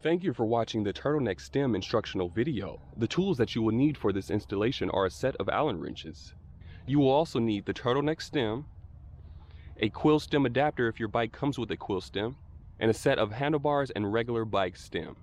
Thank you for watching the turtleneck stem instructional video. The tools that you will need for this installation are a set of Allen wrenches. You will also need the turtleneck stem, a Quill stem adapter if your bike comes with a Quill stem, and a set of handlebars and regular bike stem.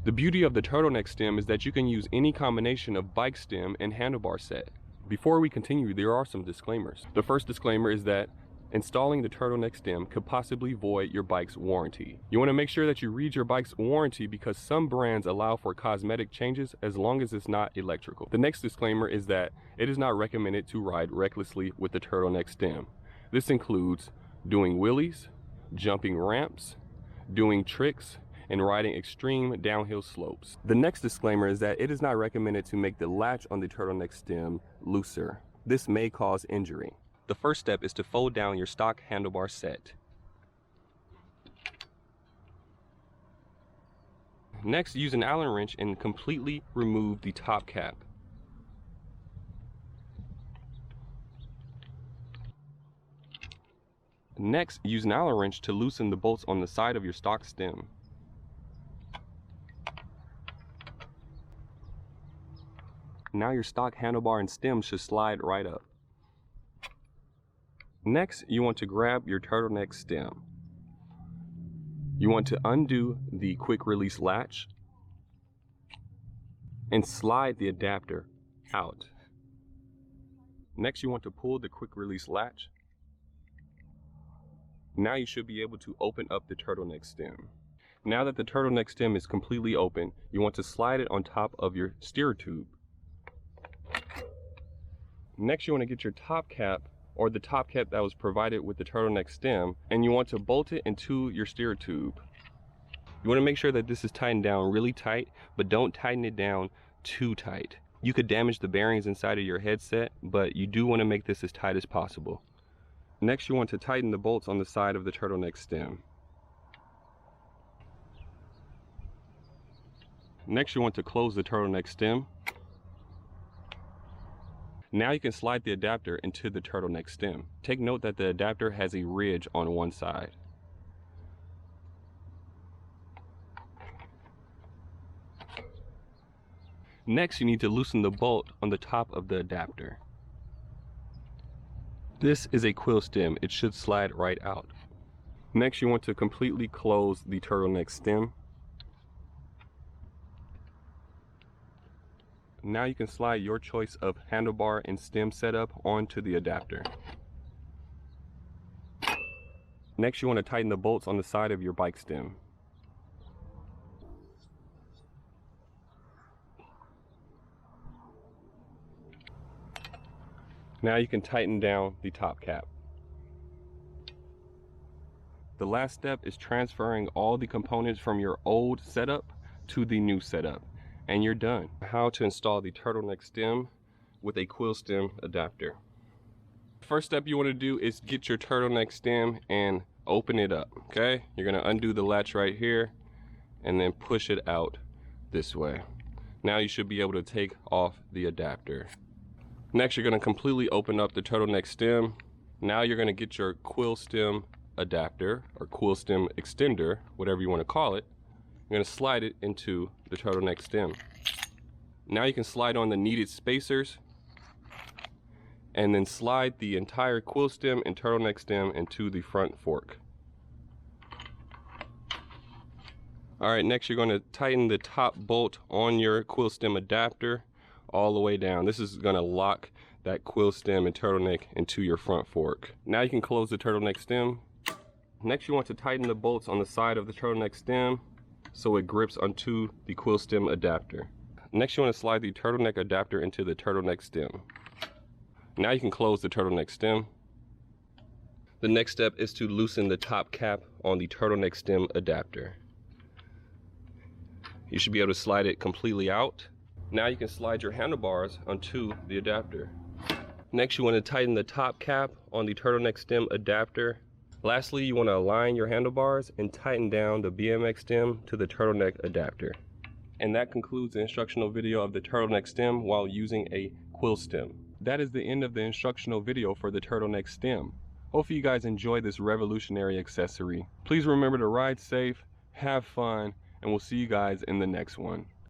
The beauty of the turtleneck stem is that you can use any combination of bike stem and handlebar set. Before we continue, there are some disclaimers. The first disclaimer is that installing the turtleneck stem could possibly void your bike's warranty. You want to make sure that you read your bike's warranty because some brands allow for cosmetic changes as long as it's not electrical. The next disclaimer is that it is not recommended to ride recklessly with the turtleneck stem. This includes doing wheelies, jumping ramps, doing tricks, and riding extreme downhill slopes. The next disclaimer is that it is not recommended to make the latch on the turtleneck stem looser. This may cause injury. The first step is to fold down your stock handlebar set. Next, use an Allen wrench and completely remove the top cap. Next, use an Allen wrench to loosen the bolts on the side of your stock stem. Now your stock handlebar and stem should slide right up. Next, you want to grab your turtleneck stem. You want to undo the quick release latch and slide the adapter out. Next, you want to pull the quick release latch. Now you should be able to open up the turtleneck stem. Now that the turtleneck stem is completely open, you want to slide it on top of your steer tube. Next, you want to get your top cap or the top cap that was provided with the turtleneck stem, and you want to bolt it into your steer tube. You want to make sure that this is tightened down really tight, but don't tighten it down too tight. You could damage the bearings inside of your headset, but you do want to make this as tight as possible. Next, you want to tighten the bolts on the side of the turtleneck stem. Next, you want to close the turtleneck stem. Now you can slide the adapter into the turtleneck stem. Take note that the adapter has a ridge on one side. Next, you need to loosen the bolt on the top of the adapter. This is a Quill stem. It should slide right out. Next, you want to completely close the turtleneck stem. Now you can slide your choice of handlebar and stem setup onto the adapter. Next, you want to tighten the bolts on the side of your bike stem. Now you can tighten down the top cap. The last step is transferring all the components from your old setup to the new setup, and you're done. How to install the turtleneck stem with a Quill stem adapter. First step you want to do is get your turtleneck stem and open it up, okay? You're going to undo the latch right here and then push it out this way. Now you should be able to take off the adapter. Next, you're going to completely open up the turtleneck stem. Now you're going to get your Quill stem adapter or Quill stem extender, whatever you want to call it. You're going to slide it into the turtleneck stem. Now you can slide on the needed spacers and then slide the entire Quill stem and turtleneck stem into the front fork. Alright, next you're going to tighten the top bolt on your Quill stem adapter all the way down. This is going to lock that Quill stem and turtleneck into your front fork. Now you can close the turtleneck stem. Next, you want to tighten the bolts on the side of the turtleneck stem so it grips onto the Quill stem adapter. Next, you want to slide the turtleneck adapter into the turtleneck stem. Now you can close the turtleneck stem. The next step is to loosen the top cap on the turtleneck stem adapter. You should be able to slide it completely out. Now you can slide your handlebars onto the adapter. Next, you want to tighten the top cap on the turtleneck stem adapter. Lastly, you want to align your handlebars and tighten down the BMX stem to the turtleneck adapter. And that concludes the instructional video of the turtleneck stem while using a Quill stem. That is the end of the instructional video for the turtleneck stem. Hopefully you guys enjoy this revolutionary accessory. Please remember to ride safe, have fun, and we'll see you guys in the next one.